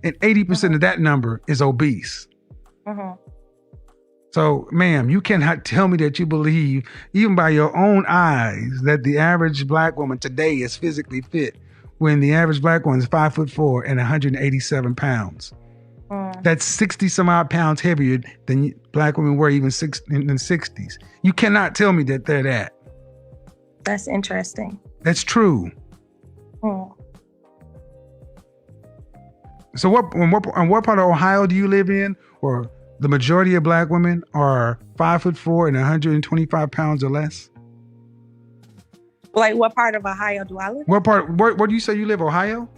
and 80% of that number is obese. So, ma'am, you cannot tell me that you believe, even by your own eyes, that the average black woman today is physically fit when the average black woman is 5'4" and 187 pounds. That's 60 some odd pounds heavier than black women were even in the 60s. You cannot tell me that they're that. That's interesting. That's true. So what part of Ohio do you live in? Or the majority of black women are 5'4" and 125 pounds or less? Like, what part of Ohio do I live in? Where do you say you live, Ohio?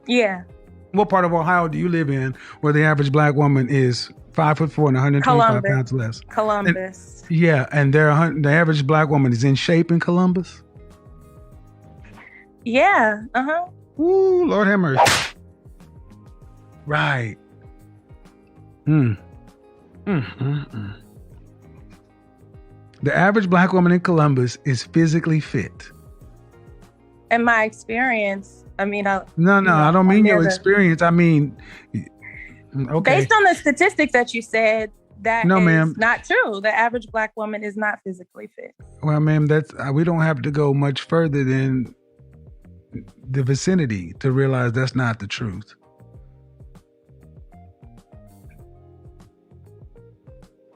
Yeah. What part of Ohio do you live in where the average black woman is 5'4" and 125 pounds less? Columbus. And the average black woman is in shape in Columbus? Yeah. Ooh, Lord have mercy. Right. The average black woman in Columbus is physically fit. In my experience, I mean, I don't mean your experience. I mean, okay. Based on the statistics that you said, that is ma'am. Not true. The average black woman is not physically fit. Well, ma'am, we don't have to go much further than the vicinity to realize that's not the truth.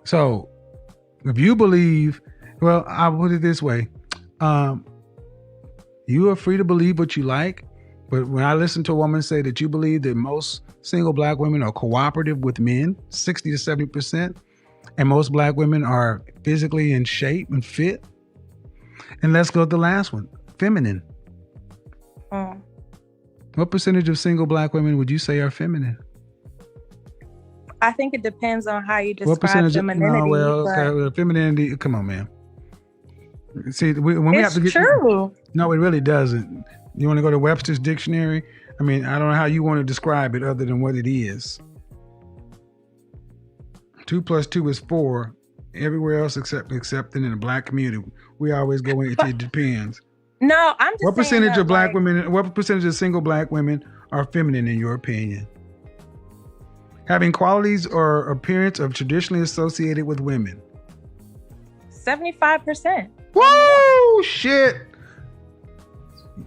So, if you believe, well, I'll put it this way. You are free to believe what you like, but when I listen to a woman say that you believe that most single black women are cooperative with men, 60 to 70%, and most black women are physically in shape and fit. And let's go to the last one, feminine. What percentage of single black women would you say are feminine? I think it depends on how you describe femininity. Femininity, come on, man. See, when we have to get... true. No, it really doesn't. You want to go to Webster's dictionary? I mean, I don't know how you want to describe it other than what it is. 2 + 2 is 4. Everywhere else except in the black community, we always go into it depends. No, I'm just What percentage of black women, what percentage of single black women are feminine in your opinion? Having qualities or appearance of traditionally associated with women. 75%. Woo! Shit.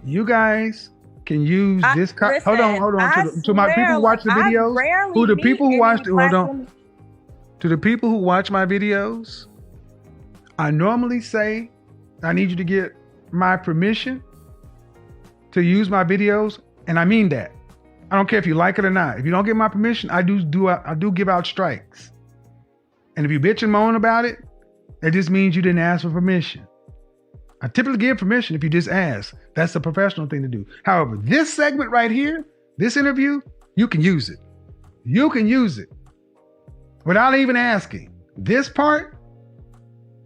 You guys can use this. Hold on. To my people who watch the videos. To the people who watch my videos, I normally say, I need you to get my permission to use my videos, and I mean that. I don't care if you like it or not. If you don't get my permission, I do give out strikes. And if you bitch and moan about it, that just means you didn't ask for permission. I typically give permission if you just ask. That's the professional thing to do. However, this segment right here, this interview, you can use it. You can use it without even asking. This part,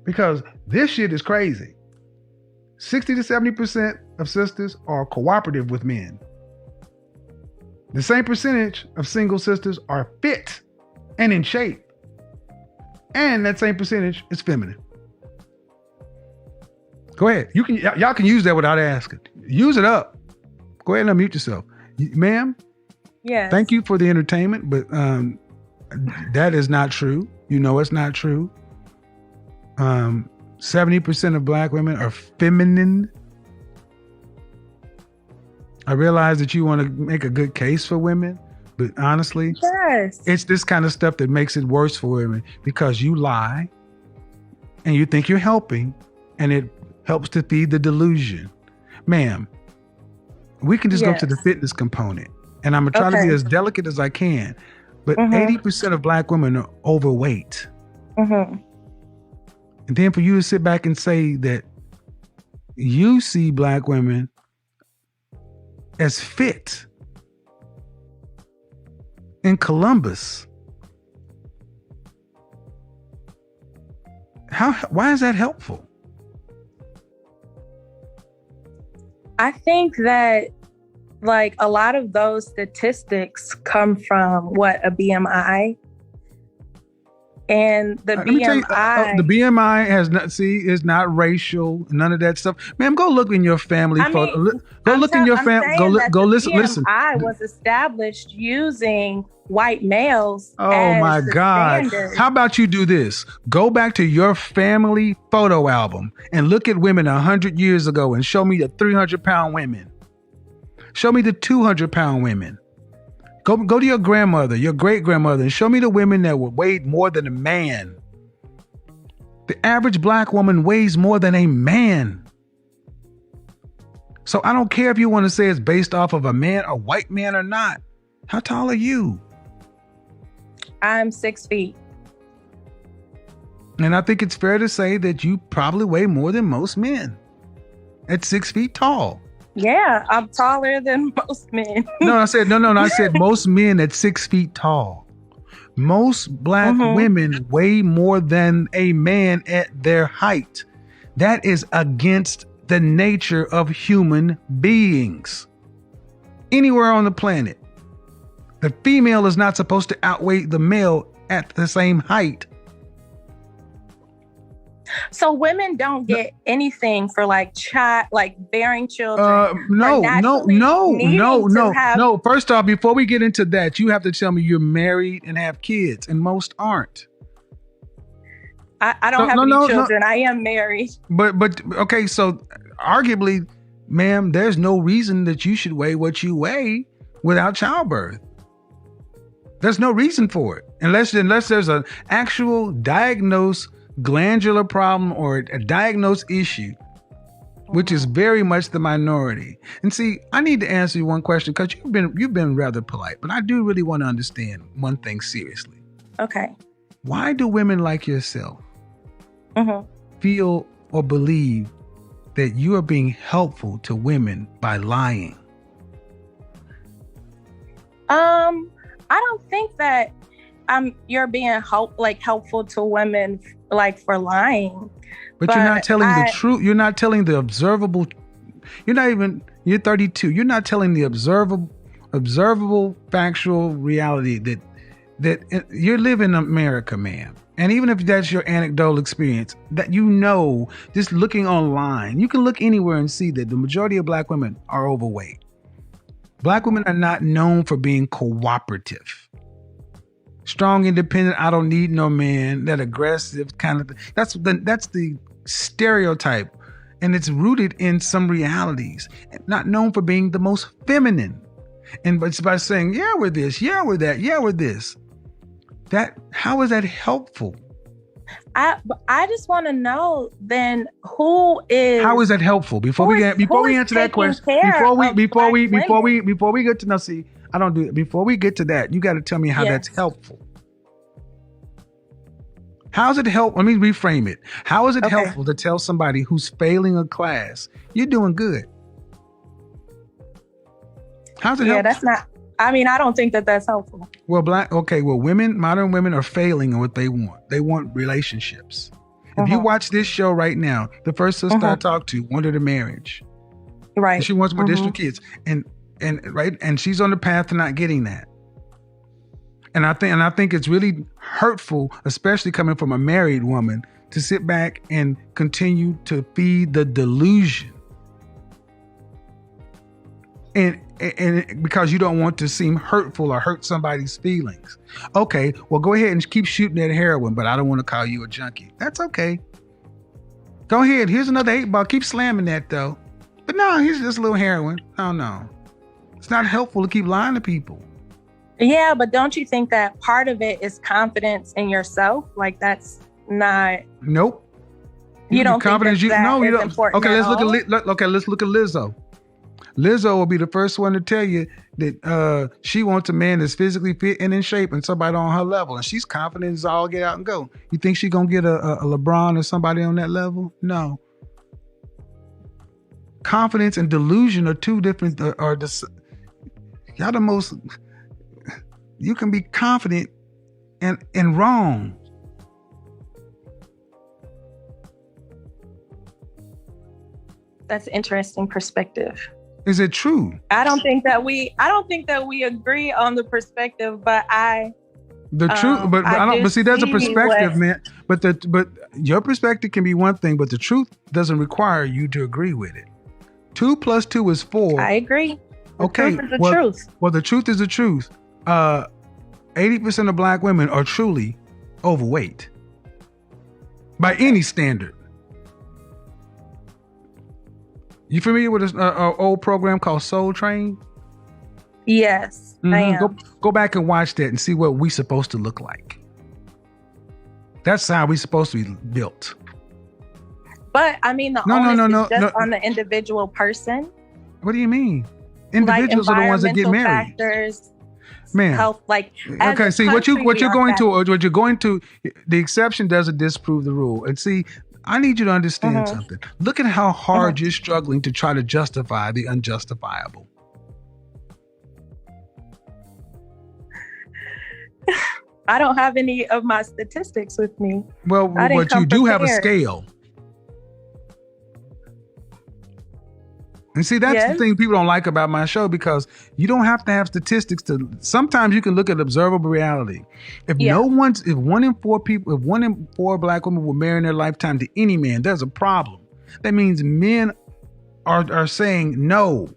because this shit is crazy. 60 to 70% of sisters are cooperative with men. The same percentage of single sisters are fit and in shape. And that same percentage is feminine. Go ahead. Y'all can use that without asking. Use it up. Go ahead and unmute yourself. Ma'am? Yes. Thank you for the entertainment, but that is not true. You know it's not true. 70% of black women are feminine. I realize that you want to make a good case for women, but honestly, yes, it's this kind of stuff that makes it worse for women because you lie and you think you're helping and it helps to feed the delusion. Ma'am, we can just go to the fitness component and I'm going to try to be as delicate as I can, but 80% of black women are overweight. And then for you to sit back and say that you see black women as fit in Columbus. Why is that helpful? I think that like a lot of those statistics come from a BMI. And the BMI, the BMI is not racial, none of that stuff. Ma'am, go look in your family photo. Go look in your family. Go listen. BMI was established using white males. Oh my God! Standard. How about you do this? Go back to your family photo album and look at women 100 years ago and show me the 300-pound women. Show me the 200-pound women. Go to your grandmother, your great-grandmother, and show me the women that weighed more than a man. The average black woman weighs more than a man. So I don't care if you want to say it's based off of a white man or not. How tall are you? I'm 6 feet. And I think it's fair to say that you probably weigh more than most men at 6 feet tall. Yeah, I'm taller than most men. I said most men at 6 feet tall. Most black women weigh more than a man at their height. That is against the nature of human beings. Anywhere on the planet, the female is not supposed to outweigh the male at the same height. So women don't get anything for bearing children. No. First off, before we get into that, you have to tell me you're married and have kids, and most aren't. I don't have any children. I am married. But okay, so arguably, ma'am, there's no reason that you should weigh what you weigh without childbirth. There's no reason for it unless there's an actual diagnosed glandular problem or a diagnosed issue, which is very much the minority. And see, I need to answer you one question because you've been rather polite, but I do really want to understand one thing seriously. Okay. Why do women like yourself feel or believe that you are being helpful to women by lying? I don't think that you're being helpful to women for lying. But you're not telling the truth. You're not telling the observable. You're 32. You're not telling the observable factual reality that you're living in America, ma'am. And even if that's your anecdotal experience, that just looking online, you can look anywhere and see that the majority of black women are overweight. Black women are not known for being cooperative. Strong, independent, I don't need no man, that aggressive kind of thing. That's the stereotype. And it's rooted in some realities. Not known for being the most feminine. And it's by saying, yeah, we're this, yeah, we're that, yeah, we're this. How is that helpful? I just want to know then how is that helpful? Before we answer that question, before we get to now, see, I don't do it. Before we get to that, you got to tell me how that's helpful. How is it helpful? Let me reframe it. How is it helpful to tell somebody who's failing a class, you're doing good? How's it helpful? That's not. I don't think that that's helpful. Well, modern women are failing in what they want. They want relationships. If you watch this show right now, the first sister I talked to wanted a marriage. Right. And she wants more additional kids. And she's on the path to not getting that. And I think it's really hurtful, especially coming from a married woman, to sit back and continue to feed the delusion. And because you don't want to seem hurtful or hurt somebody's feelings. Okay, well, go ahead and keep shooting that heroin, but I don't want to call you a junkie. That's okay. Go ahead. Here's another 8-ball. Keep slamming that, though. But no, here's just a little heroin. Oh, no. It's not helpful to keep lying to people. Yeah, but don't you think that part of it is confidence in yourself? That's not... Nope. You don't think that you don't. Important okay, let's look at Lizzo. Lizzo will be the first one to tell you that she wants a man that's physically fit and in shape and somebody on her level. And she's confident as all get out and go. You think she's going to get a LeBron or somebody on that level? No. Confidence and delusion are two different, y'all the most, you can be confident and wrong. That's an interesting perspective. Is it true? I don't think that we agree on the perspective, but I The truth, but I don't. But see, there's a perspective, man. But your perspective can be one thing, but the truth doesn't require you to agree with it. 2 + 2 is 4. I agree. The truth is the truth. Well, the truth is the truth. 80% of black women are truly overweight by any standard. You familiar with an old program called Soul Train? Yes, I am. Go back and watch that and see what we're supposed to look like. That's how we're supposed to be built. But I mean, the onus is just on the individual person. What do you mean? Individuals are the ones that get married. Factors, man, health, like okay. See what you're going to. The exception doesn't disprove the rule. And see, I need you to understand something. Look at how hard you're struggling to try to justify the unjustifiable. I don't have any of my statistics with me. Well, but you do have a scale. And see, that's the thing people don't like about my show, because you don't have to have statistics to. Sometimes you can look at observable reality. If 1 in 4 black women will marry in their lifetime to any man, there's a problem. That means men are saying no.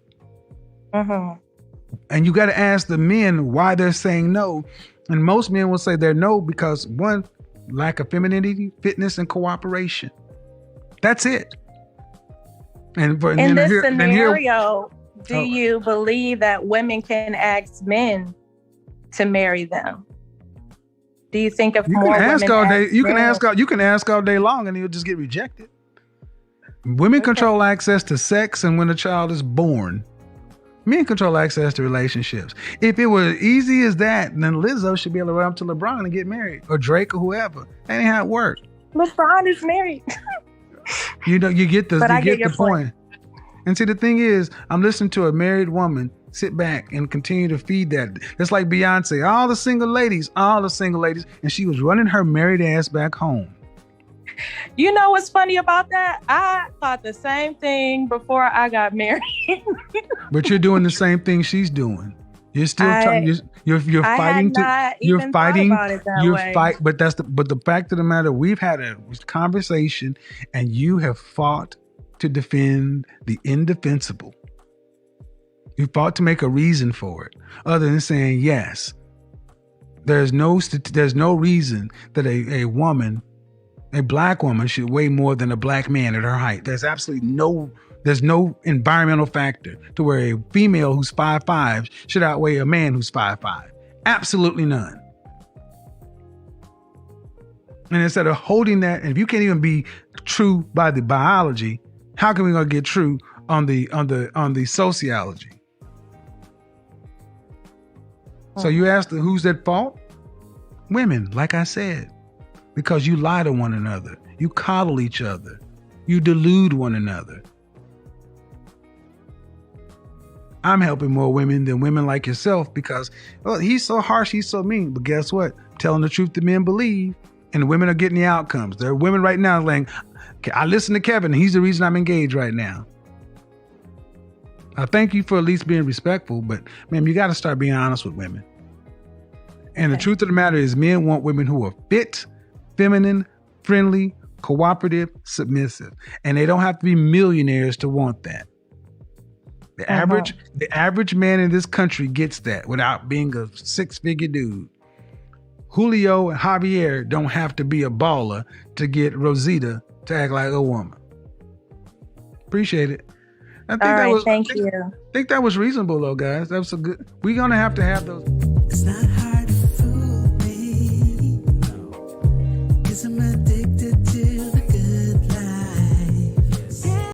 And you got to ask the men why they're saying no. And most men will say they're no because, one, lack of femininity, fitness, and cooperation. That's it. And in this scenario, do you believe that women can ask men to marry them? Do you think if more women ask all day, you can ask all day long, and you'll just get rejected. Women control access to sex, and when a child is born, men control access to relationships. If it were easy as that, then Lizzo should be able to run up to LeBron and get married, or Drake, or whoever. That ain't how it works. LeBron is married. You get the point. And see, the thing is, I'm listening to a married woman sit back and continue to feed that. It's like Beyonce, all the single ladies, and she was running her married ass back home. You know what's funny about that? I thought the same thing before I got married. But you're doing the same thing she's doing. You're still trying. You're fighting to. You're fighting. But the fact of the matter, we've had a conversation, and you have fought to defend the indefensible. You fought to make a reason for it, other than saying yes. There's no reason that a woman, a black woman, should weigh more than a black man at her height. There's absolutely no. There's no environmental factor to where a female who's 5'5" should outweigh a man who's 5'5". Absolutely none. And instead of holding that, and if you can't even be true by the biology, how can we gonna get true on the sociology? So you asked who's at fault? Women, like I said, because you lie to one another, you coddle each other, you delude one another. I'm helping more women than women like yourself because, well, he's so harsh, he's so mean. But guess what? Telling the truth that men believe, and the women are getting the outcomes. There are women right now saying, I listen to Kevin, and he's the reason I'm engaged right now. I thank you for at least being respectful, but man, you got to start being honest with women. And the truth of the matter is, men want women who are fit, feminine, friendly, cooperative, submissive. And they don't have to be millionaires to want that. The average man in this country gets that without being a 6-figure dude. Julio and Javier don't have to be a baller to get Rosita to act like a woman. Appreciate it. Thank you. I think that was reasonable though, guys. That was a good. We're gonna have to have those. It's not hard to fool me. No.